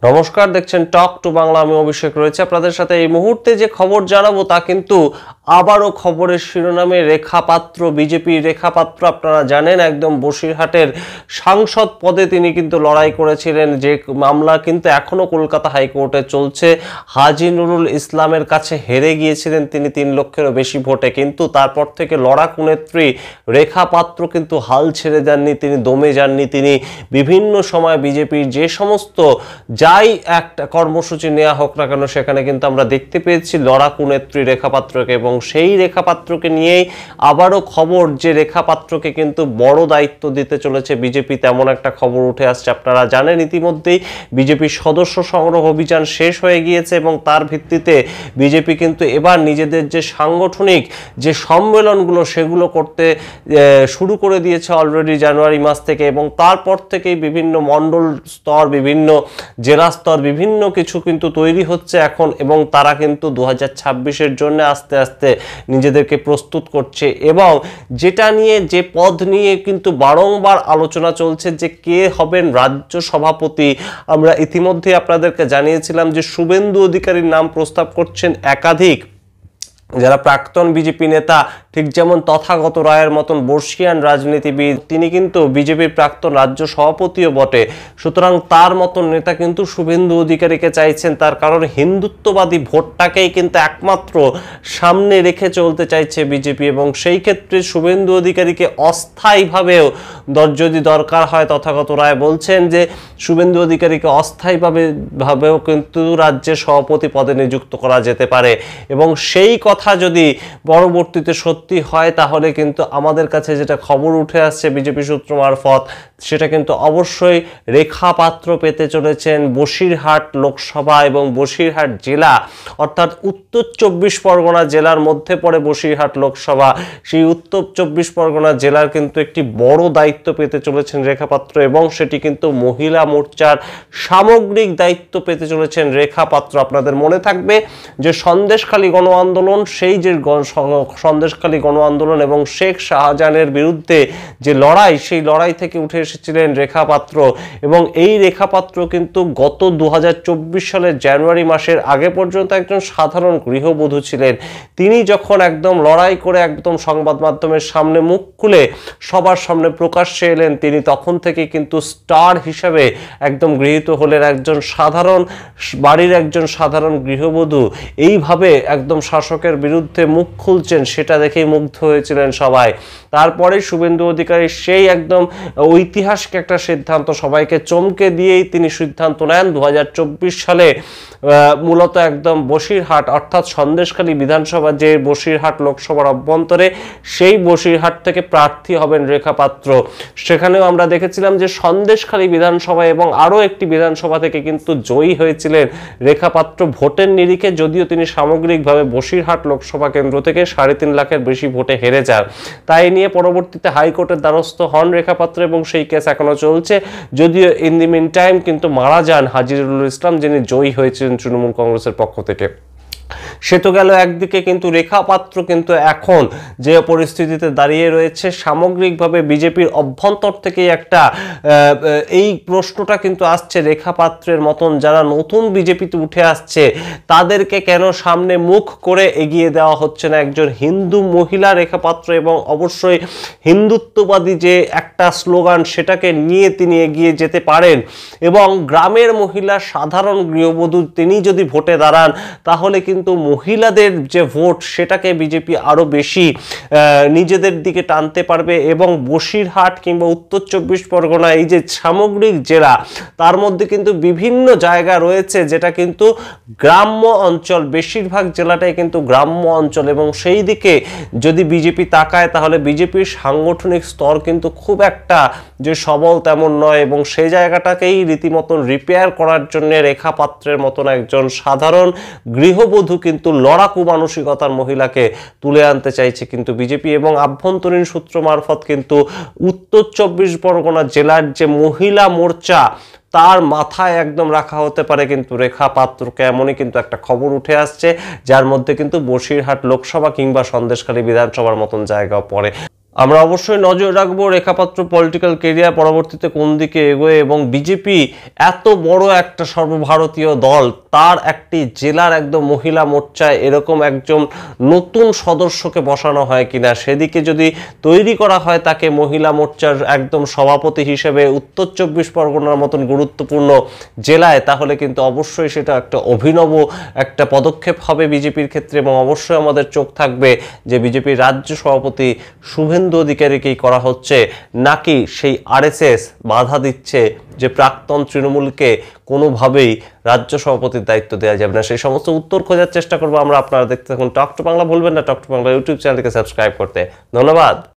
নমস্কার, দেখছেন talk to Bangla. আমি অভিষেক রয়েছে আপনাদের সাথে। এই মুহূর্তে যে খবর জানাবো তা কিন্তু আবারও খবরের শিরোনামে রেখা পাত্র, বিজেপি রেখা পাত্র। আপনারা জানেন একদম বসিরহাটের সাংসদ পদে তিনি কিন্তু লড়াই করেছিলেন, যে মামলা কিন্তু এখনো কলকাতা হাইকোর্টে চলছে। হাজী নুরুল ইসলামের কাছে হেরে গিয়েছিলেন তিনি 3 লক্ষেরও বেশি ভোটে, কিন্তু তারপর থেকে লড়াকু নেত্রী রেখা পাত্র কিন্তু হাল ছেড়ে যাননি, তিনি দমে যাননি। তিনি বিভিন্ন সময় বিজেপির যে সমস্ত যাই একটা কর্মসূচি নেওয়া হোক না কেন সেখানে কিন্তু আমরা দেখতে পেয়েছি লড়াকু নেত্রী রেখা পাত্রকে, এবং সেই রেখা পাত্রকে নিয়েই আবারও খবর যে রেখা পাত্রকে কিন্তু বড় দায়িত্ব দিতে চলেছে বিজেপি, তেমন একটা খবর উঠে আসছে। আপনারা জানেন ইতিমধ্যেই বিজেপির সদস্য সংগ্রহ অভিযান শেষ হয়ে গিয়েছে, এবং তার ভিত্তিতে বিজেপি কিন্তু এবার নিজেদের যে সাংগঠনিক যে সম্মেলনগুলো সেগুলো করতে শুরু করে দিয়েছে অলরেডি জানুয়ারি মাস থেকে, এবং তারপর থেকেই বিভিন্ন মণ্ডল স্তর, বিভিন্ন জেলা স্তর, বিভিন্ন কিছু কিন্তু তৈরি হচ্ছে এখন, এবং তারা কিন্তু 2026-এর জন্য আস্তে আস্তে নিজেদেরকে প্রস্তুত করছে। এবং যেটা নিয়ে, যে পদ নিয়ে কিন্তু বারংবার আলোচনা চলছে যে কে হবেন রাজ্য সভাপতি, আমরা ইতিমধ্যে আপনাদেরকে জানিয়েছিলাম যে শুভেন্দু অধিকারীর নাম প্রস্তাব করছেন একাধিক যারা প্রাক্তন বিজেপি নেতা, ঠিক যেমন তথাগত রায়ের মতন বর্ষিয়ান রাজনীতিবিদ, তিনি কিন্তু বিজেপির প্রাক্তন রাজ্য সভাপতিও বটে। সুতরাং তার মতন নেতা কিন্তু শুভেন্দু অধিকারীকে চাইছেন, তার কারণ হিন্দুত্ববাদী ভোটটাকেই কিন্তু একমাত্র সামনে রেখে চলতে চাইছে বিজেপি, এবং সেই ক্ষেত্রে শুভেন্দু অধিকারীকে অস্থায়ীভাবেও যদি দরকার হয়, তথাগত রায় বলছেন যে শুভেন্দু অধিকারীকে অস্থায়ীভাবেও কিন্তু রাজ্যের সভাপতি পদে নিযুক্ত করা যেতে পারে। এবং সেই কথা যদি পরবর্তীতে সত্যি হয় তাহলে কিন্তু আমাদের কাছে যেটা খবর উঠে আসছে বিজেপি সূত্র মারফত, সেটা কিন্তু অবশ্যই রেখা পাত্র পেতে চলেছেন বসিরহাট লোকসভা এবং বসিরহাট জেলা, অর্থাৎ উত্তর 24 পরগনা জেলার মধ্যে পড়ে বসিরহাট লোকসভা। সেই উত্তর 24 পরগনা জেলার কিন্তু একটি বড় দায়িত্ব পেতে চলেছেন রেখা পাত্র, এবং সেটি কিন্তু মহিলা মোর্চার সামগ্রিক দায়িত্ব পেতে চলেছেন রেখা পাত্র। আপনাদের মনে থাকবে যে সন্দেশখালী গণ আন্দোলন, সেই যে সন্দেশখালী গণ আন্দোলন এবং শেখ শাহজাহানের বিরুদ্ধে যে লড়াই, সেই লড়াই থেকে উঠে এসেছিলেন রেখা পাত্র, এবং এই রেখা পাত্র কিন্তু গত 2024 সালের জানুয়ারি মাসের আগে পর্যন্ত একজন সাধারণ গৃহবধূ ছিলেন। তিনি যখন একদম লড়াই করে একদম সংবাদ মাধ্যমের সামনে মুখ খুলে সবার সামনে প্রকাশ্যে এলেন, তিনি তখন থেকে কিন্তু স্টার হিসাবে একদম গৃহীত হলেন। একজন সাধারণ বাড়ির একজন সাধারণ গৃহবধূ এইভাবে একদম শাসকের বিরুদ্ধে মুখ খুলছেন, সেটা দেখেই মুগ্ধ হয়েছিলেন সবাই। তারপরে শুভেন্দু অধিকারী সেই একদম ঐতিহাসিক একটা সিদ্ধান্ত সবাইকে চমকে দিয়েই তিনি সিদ্ধান্ত নেন 2024 সালে মূলত একদম বসিরহাট, অর্থাৎ সন্দেশখালী বিধানসভা যে বসিরহাট লোকসভার অভ্যন্তরে, সেই বসিরহাট থেকে প্রার্থী হবেন রেখা পাত্র। সেখানেও আমরা দেখেছিলাম যে সন্দেশখালী বিধানসভা এবং আরও একটি বিধানসভা থেকে কিন্তু জয়ী হয়েছিলেন রেখা পাত্র ভোটের নিরিখে, যদিও তিনি সামগ্রিকভাবে বসিরহাট লোকসভা কেন্দ্র থেকে 3.5 লাখের বেশি ভোটে হেরে যান। তাই নিয়ে পরবর্তীতে হাইকোর্টের দ্বারস্থ হন রেখা পাত্র, এবং সেই কেস এখনো চলছে, যদিও ইন দি মিন টাইম কিন্তু মারা যান হাজী নুরুল ইসলাম, যিনি জয়ী হয়েছিলেন তৃণমূল কংগ্রেসের পক্ষ থেকে। সে তো গেল একদিকে, কিন্তু রেখা পাত্র কিন্তু এখন যে পরিস্থিতিতে দাঁড়িয়ে রয়েছে, সামগ্রিকভাবে বিজেপির অভ্যন্তর থেকেই একটা এই প্রশ্নটা কিন্তু আসছে, রেখা পাত্রের মতন যারা নতুন বিজেপিতে উঠে আসছে তাদেরকে কেন সামনে মুখ করে এগিয়ে দেওয়া হচ্ছে না একজন হিন্দু মহিলা রেখা পাত্র, এবং অবশ্যই হিন্দুত্ববাদী যে একটা স্লোগান সেটাকে নিয়ে তিনি এগিয়ে যেতে পারেন। এবং গ্রামের মহিলা সাধারণ গৃহবধূ তিনি যদি ভোটে দাঁড়ান, তাহলে কিন্তু মহিলাদের যে ভোট সেটাকে বিজেপি আরো বেশি নিজেদের দিকে টানতে পারবে। এবং বসিরহাট কিংবা উত্তর 24 পরগনা, এই যে সামগ্রিক জেলা, তার মধ্যে কিন্তু বিভিন্ন জায়গা রয়েছে যেটা কিন্তু গ্রাম্য অঞ্চল, বেশিরভাগ জেলাটাই কিন্তু গ্রাম্য অঞ্চল, এবং সেই দিকে যদি বিজেপি তাকায় তাহলে বিজেপির সাংগঠনিক স্তর কিন্তু খুব একটা যে সবল তেমন নয়, এবং সেই জায়গাটাকেই রীতিমতন রিপেয়ার করার জন্য রেখা পাত্রের মতন একজন সাধারণ গৃহবধূ কিন্তু লড়াকু মানসিকতার মহিলাকে তুলে আনতে চাইছে কিন্তু বিজেপি। এবং আভ্যন্তরীণ সূত্র মারফত কিন্তু উত্তর 24 পরগনা জেলার যে মহিলা মোর্চা, তার মাথায় একদম রাখা হতে পারে কিন্তু রেখা পাত্রকে, এমনই কিন্তু একটা খবর উঠে আসছে, যার মধ্যে কিন্তু বসিরহাট লোকসভা কিংবা সন্দেশখালী বিধানসভার মতন জায়গাও পড়ে। আমরা অবশ্যই নজর রাখবো রেখাপাত্র পলিটিক্যাল কেরিয়ার পরবর্তীতে কোন দিকে এগোয়, এবং বিজেপি এত বড় একটা সর্বভারতীয় দল, তার একটি জেলার একদম মহিলা মোর্চায় এরকম একজন নতুন সদস্যকে বসানো হয় কিনা, সেদিকে যদি তৈরি করা হয় তাকে মহিলা মোর্চার একদম সভাপতি হিসেবে উত্তর 24 পরগনার মতন গুরুত্বপূর্ণ জেলায়, তাহলে কিন্তু অবশ্যই সেটা একটা অভিনব একটা পদক্ষেপ হবে বিজেপির ক্ষেত্রে। এবং অবশ্যই আমাদের চোখ থাকবে যে বিজেপির রাজ্য সভাপতি শুভেন্দু অধিকারীকেই করা হচ্ছে, নাকি সেই আরএসএস বাধা দিচ্ছে যে প্রাক্তন তৃণমূলকে কোনোভাবেই রাজ্য সভাপতির দায়িত্ব দেওয়া যাবে না। সেই সমস্ত উত্তর খোঁজার চেষ্টা করবো আমরা। আপনারা দেখতে থাকুন টক টু বাংলা। ভুলবেন না টক টু বাংলা ইউটিউব চ্যানেলকে সাবস্ক্রাইব করতে। ধন্যবাদ।